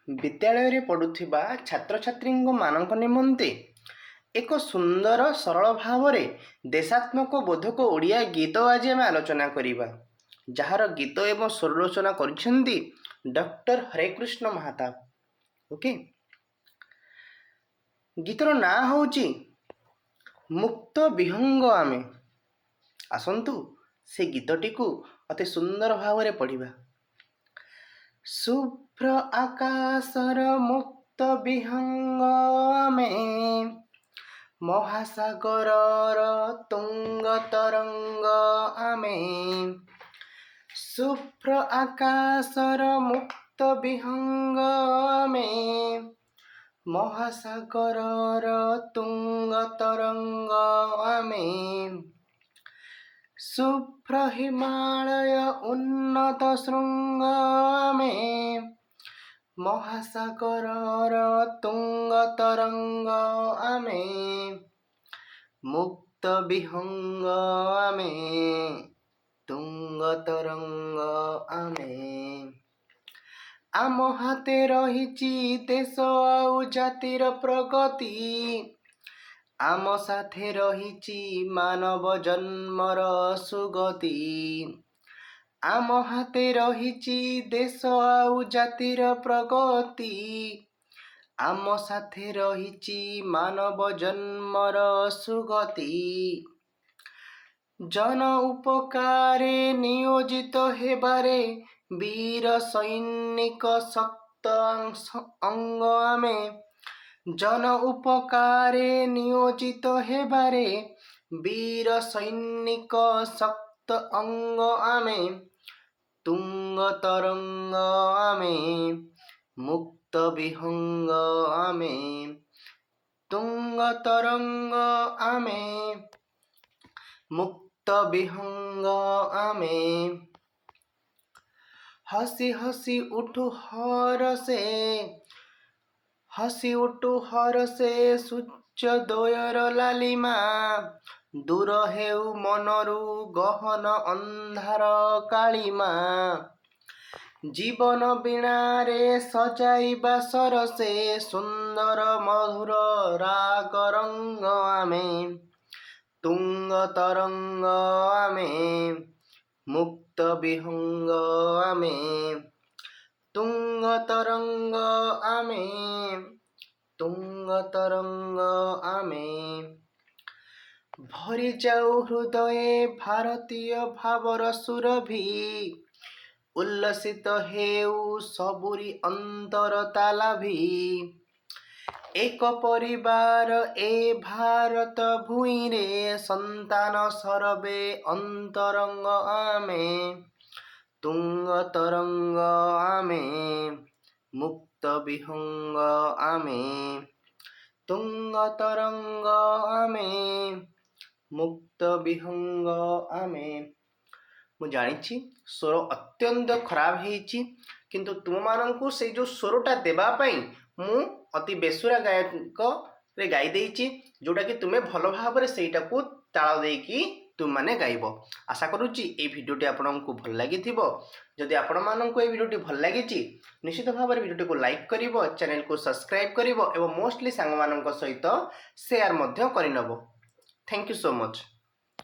विद्यालय रे पढ़ुथिबा छात्र छात्री मानक निमंते एक सुंदर सरल भाव देशात्मक बोधक ओडिया गीत आज आम आलोचना करिबा जार गीत एवं स्वर रचना करिसेंती डॉक्टर हरेकृष्ण महाताब। ओके, गीतर ना होची मुक्त विहंग आमे। आसंतु से गीतटी को अति सुंदर भाव रे पढ़िबा। शुभ्र आकाशर मुक्त विहंग आमे, महासागरर तुंग तरंग आमे। शुभ्र आकाशर मुक्त विहंग आमे, महासागरर तुंग तरंग आमे। शुभ्र हिमालय उन्नत शृंग आमे, महासागरर तुंग तरंग आमे। मुक्त विहंग आमे, तुंग तरंग आमे। आम हाते रहिची देश आउ जातिर प्रगति, आम साथे रहिची मानव जन्मर सुगति। आम हाते रहिची देश आउ जातिर प्रगति, आम साथे रहिची मानव जन्मर सुगति। जन उपकारे नियोजित हेबारे वीर सैनिक शक्त अंग आमे। जन उपकारे नियोजित हेबारे वीर सैनिक शक्त अंग आमे। तुंग तरंग आमे, मुक्त विहंग आमे। तुंग तरंग आमे, मुक्त विहंग आमे। हसी हसी उठु हरसे, हसी उठु हरसे सूर्योदयर लालिमा। दूर हेउ मनरु गहन अंधार कालिमा। जीवन बीणारे सजाइबा सरसे सुंदर मधुर राग रंग आमे। तुंग तरंग आमे, मुक्त विहंग आमे। तुंग तरंग आमे, तुंग तरंग आमे। भरी जाऊ हृदये भारतीय भावर सुरभि, उल्लसित हेउ सबुरी अंतर तालाभि। एक परिवार ए भारत भूइरे, संतान सरबे अंतरंग आमे। तुंग तरंग आमे, मुक्त विहंग आमे। तुंग तरंग आमे, मुक्त विहंग आमे। मु जानिछि स्वर अत्यंत खराब हेछि, किंतु तुम माननकु से जो स्वरटा देबा पई मु अति बेसुरा गायक रे गाई देछि, जोटा कि तुमे भल भाव रे सेटा को ताल देकी तुम माने गाइब। आशा करूची ए भिडियोटी आपनको भल लागिथिबो। जदि आपण माननको ए भिडियोटी भल लागिछि निश्चित भाव रे भिडियोटी को लाइक करिवो, चैनल को सब्सक्राइब करिवो एवं मोस्टली सांग माननक सहित शेयर मध्य करिनबो। Thank you so much.